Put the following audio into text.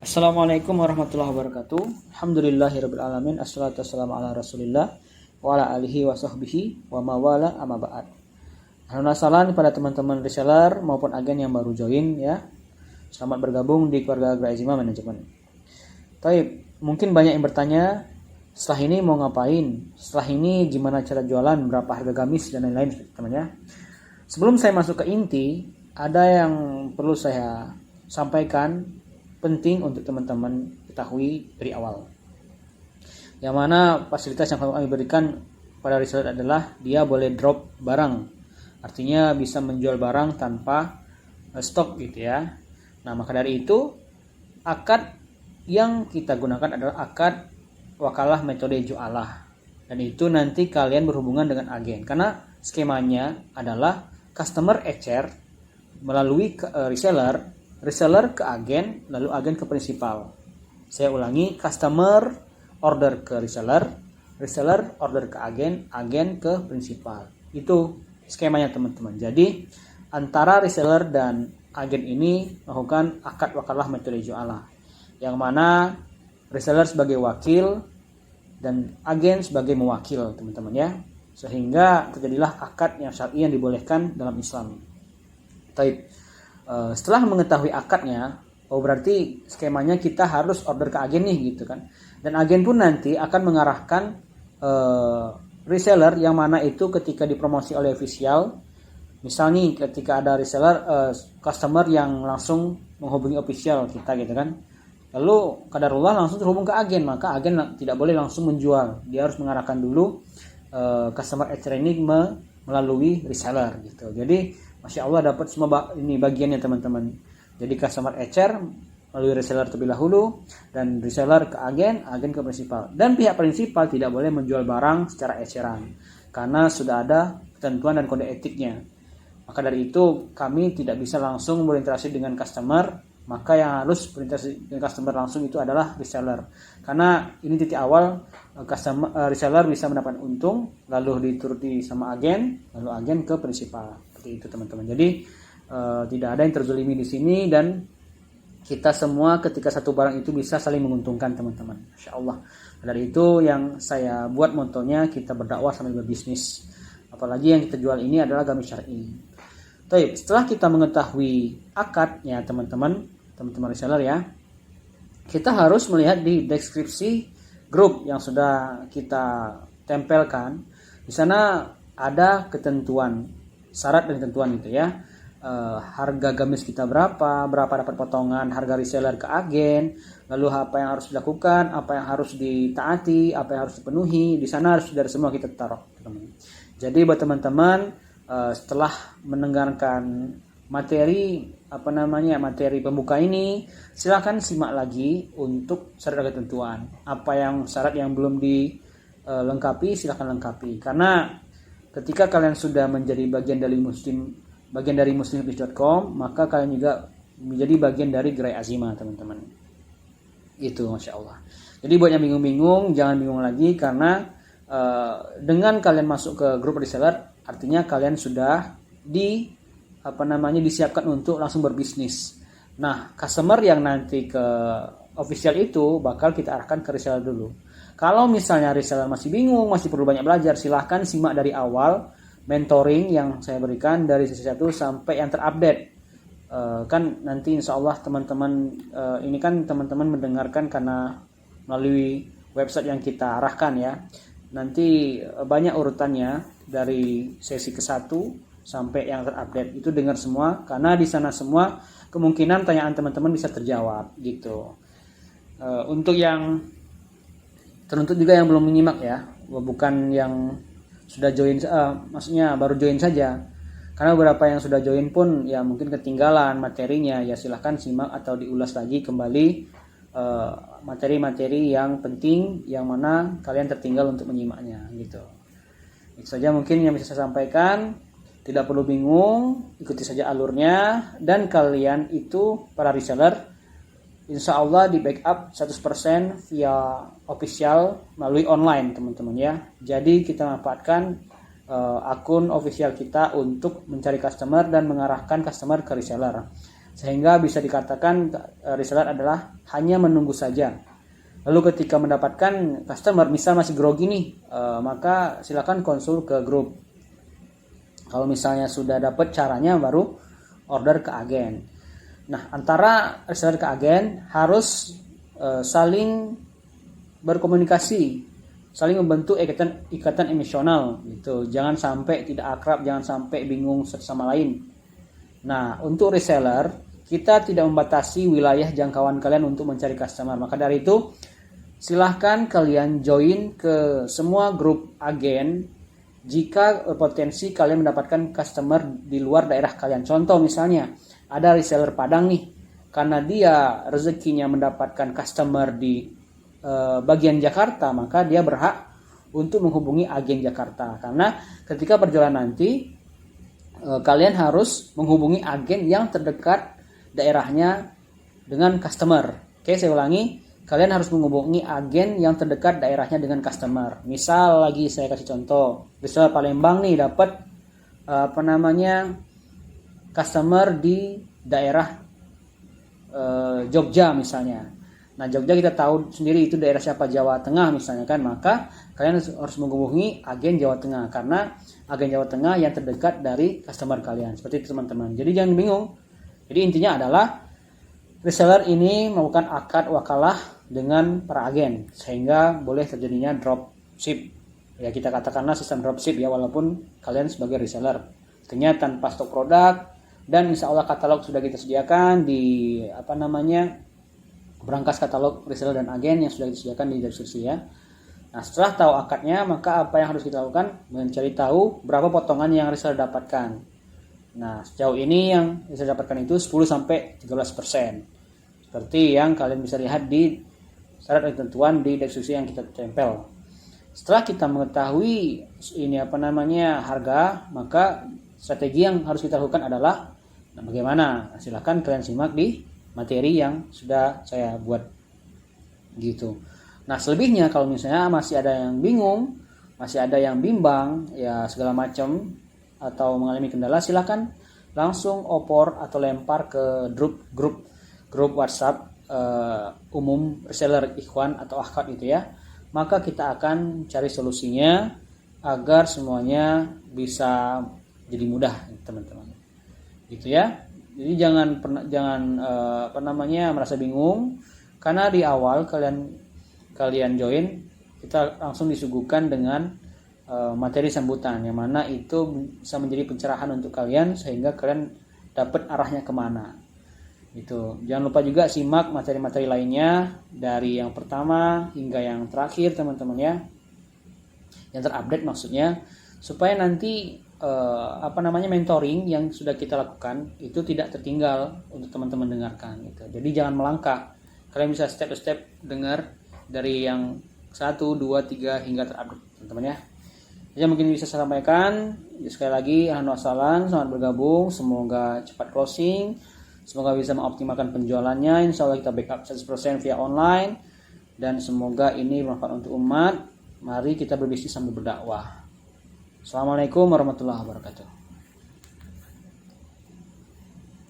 Assalamualaikum warahmatullahi wabarakatuh. Alhamdulillahirabbil alamin. Assalatu wassalamu ala Rasulillah wa ala alihi wa sahbihi wa mawala amma ba'd. Alhamdulillah pada teman-teman reseller maupun agen yang baru join ya. Selamat bergabung di keluarga Agroazima Manajemen. Taib, mungkin banyak yang bertanya, setelah ini mau ngapain? Setelah ini gimana cara jualan, berapa harga gamis dan lain-lain teman-teman ya. Sebelum saya masuk ke inti, ada yang perlu saya sampaikan penting untuk teman-teman ketahui dari awal. Yang mana fasilitas yang kami berikan pada reseller adalah dia boleh drop barang. Artinya bisa menjual barang tanpa stok gitu ya. Nah, maka dari itu akad yang kita gunakan adalah akad wakalah metode jualah. Dan itu nanti kalian berhubungan dengan agen. Karena skemanya adalah customer ecer melalui reseller ke agen, lalu agen ke prinsipal. Saya ulangi, customer order ke reseller order ke agen, agen ke prinsipal. Itu skemanya teman-teman. Jadi antara reseller dan agen ini melakukan akad wakalah metode jualah, yang mana reseller sebagai wakil dan agen sebagai mewakil teman-teman ya, sehingga terjadilah akad yang syar'i yang dibolehkan dalam Islam. Taib. Setelah mengetahui akadnya, berarti skemanya kita harus order ke agen nih gitu kan. Dan agen pun nanti akan mengarahkan reseller yang mana itu ketika dipromosi oleh official. Misalnya ketika ada reseller customer yang langsung menghubungi official kita gitu kan. Lalu qadarullah langsung terhubung ke agen, maka agen tidak boleh langsung menjual. Dia harus mengarahkan dulu customer training melalui reseller gitu. Jadi Masya Allah dapat semua ini bagiannya teman-teman. Jadi customer ecer melalui reseller terlebih dahulu, dan reseller ke agen, agen ke prinsipal. Dan pihak prinsipal tidak boleh menjual barang secara eceran karena sudah ada ketentuan dan kode etiknya. Maka dari itu kami tidak bisa langsung berinteraksi dengan customer, maka yang harus berinteraksi dengan customer langsung itu adalah reseller. Karena ini titik awal reseller bisa mendapatkan untung, lalu dituruti sama agen, lalu agen ke prinsipal. Seperti itu teman-teman. Jadi tidak ada yang terzolimi di sini, dan kita semua ketika satu barang itu bisa saling menguntungkan teman-teman. Masya Allah. Dari itu yang saya buat motonya, kita berdakwah sambil berbisnis. Apalagi yang kita jual ini adalah gamis syar'i. Baik, setelah kita mengetahui akadnya teman-teman reseller ya, kita harus melihat di deskripsi grup yang sudah kita tempelkan. Di sana ada ketentuan, syarat dan ketentuan gitu ya. Harga gamis kita berapa dapat potongan, harga reseller ke agen, lalu apa yang harus dilakukan, apa yang harus ditaati, apa yang harus dipenuhi. Di sana harus dari semua kita taruh teman-teman. Jadi buat teman-teman setelah mendengarkan materi materi pembuka ini, silakan simak lagi untuk syarat dan ketentuan. Apa yang syarat yang belum dilengkapi silakan lengkapi, karena ketika kalian sudah menjadi bagian dari muslimhibis.com, maka kalian juga menjadi bagian dari Gerai Azimah teman-teman. Itu Masya Allah. Jadi buat yang bingung-bingung, jangan bingung lagi, karena dengan kalian masuk ke grup reseller, artinya kalian sudah disiapkan untuk langsung berbisnis. Nah, customer yang nanti ke official itu bakal kita arahkan ke reseller dulu. Kalau misalnya reseller masih bingung, masih perlu banyak belajar, silahkan simak dari awal mentoring yang saya berikan dari sesi 1 sampai yang terupdate. Kan nanti insya Allah teman-teman ini kan teman-teman mendengarkan karena melalui website yang kita arahkan ya. Nanti banyak urutannya dari sesi ke-1 sampai yang terupdate. Itu dengar semua, karena di sana semua kemungkinan tanyaan teman-teman bisa terjawab gitu. Untuk yang teruntuk juga yang belum menyimak ya, bukan yang sudah join, maksudnya baru join saja. Karena beberapa yang sudah join pun ya mungkin ketinggalan materinya, ya silahkan simak atau diulas lagi kembali materi-materi yang penting yang mana kalian tertinggal untuk menyimaknya gitu. Itu saja mungkin yang bisa saya sampaikan. Tidak perlu bingung, ikuti saja alurnya, dan kalian itu para reseller insya Allah di backup 100% via official melalui online teman-teman ya. Jadi kita manfaatkan akun official kita untuk mencari customer dan mengarahkan customer ke reseller. sehingga bisa dikatakan reseller adalah hanya menunggu saja. Lalu ketika mendapatkan customer misal masih grogi nih, maka silakan konsul ke grup. Kalau misalnya sudah dapat caranya baru order ke agen. Nah, antara reseller ke agen harus saling berkomunikasi, saling membentuk ikatan emosional gitu. Jangan sampai tidak akrab, jangan sampai bingung satu sama lain. Nah, untuk reseller, kita tidak membatasi wilayah jangkauan kalian untuk mencari customer. Maka dari itu, silahkan kalian join ke semua grup agen jika potensi kalian mendapatkan customer di luar daerah kalian. Contoh misalnya, ada reseller Padang nih, karena dia rezekinya mendapatkan customer di bagian Jakarta, maka dia berhak untuk menghubungi agen Jakarta. Karena ketika perjalanan nanti, kalian harus menghubungi agen yang terdekat daerahnya dengan customer. Oke, saya ulangi, kalian harus menghubungi agen yang terdekat daerahnya dengan customer. Misal lagi saya kasih contoh, misal Palembang nih dapat customer di daerah Jogja misalnya. Nah, Jogja kita tahu sendiri itu daerah siapa, Jawa Tengah misalnya kan, maka kalian harus menghubungi agen Jawa Tengah karena agen Jawa Tengah yang terdekat dari customer kalian. Seperti itu teman-teman. Jadi jangan bingung. Jadi intinya adalah reseller ini melakukan akad wakalah dengan para agen sehingga boleh terjadinya dropship. Ya, kita katakanlah sistem dropship ya, walaupun kalian sebagai reseller. Artinya tanpa stok produk, dan insya Allah katalog sudah kita sediakan di berangkas katalog reseller dan agen yang sudah disediakan di deskripsi ya. Nah, setelah tahu akadnya, maka apa yang harus kita lakukan? Mencari tahu berapa potongan yang reseller dapatkan. Nah, sejauh ini yang reseller dapatkan itu 10-13%. Seperti yang kalian bisa lihat di syarat dan ketentuan di deskripsi yang kita tempel. Setelah kita mengetahui harga, maka strategi yang harus kita lakukan adalah bagaimana? Silahkan kalian simak di materi yang sudah saya buat gitu. Nah, selebihnya kalau misalnya masih ada yang bingung, masih ada yang bimbang ya segala macam atau mengalami kendala, silakan langsung opor atau lempar ke grup WhatsApp umum reseller ikhwan atau akhwat gitu ya. Maka kita akan cari solusinya agar semuanya bisa jadi mudah teman-teman. Gitu ya. Jadi jangan merasa bingung, karena di awal kalian join, kita langsung disuguhkan dengan materi sambutan yang mana itu bisa menjadi pencerahan untuk kalian sehingga kalian dapat arahnya kemana. Gitu. Jangan lupa juga simak materi-materi lainnya dari yang pertama hingga yang terakhir teman-teman ya, yang terupdate maksudnya, supaya nanti mentoring yang sudah kita lakukan itu tidak tertinggal untuk teman-teman dengarkan gitu. Jadi jangan melangkah. Kalian bisa step by step dengar dari yang 1, 2, 3 hingga terupdate teman-teman ya. Jadi mungkin bisa saya sampaikan. Sekali lagi ahlan wa sahlan, selamat bergabung, semoga cepat closing, semoga bisa mengoptimalkan penjualannya. Insya Allah kita backup 100% via online, dan semoga ini bermanfaat untuk umat. Mari kita berbisnis sambil berdakwah. Assalamualaikum warahmatullahi wabarakatuh.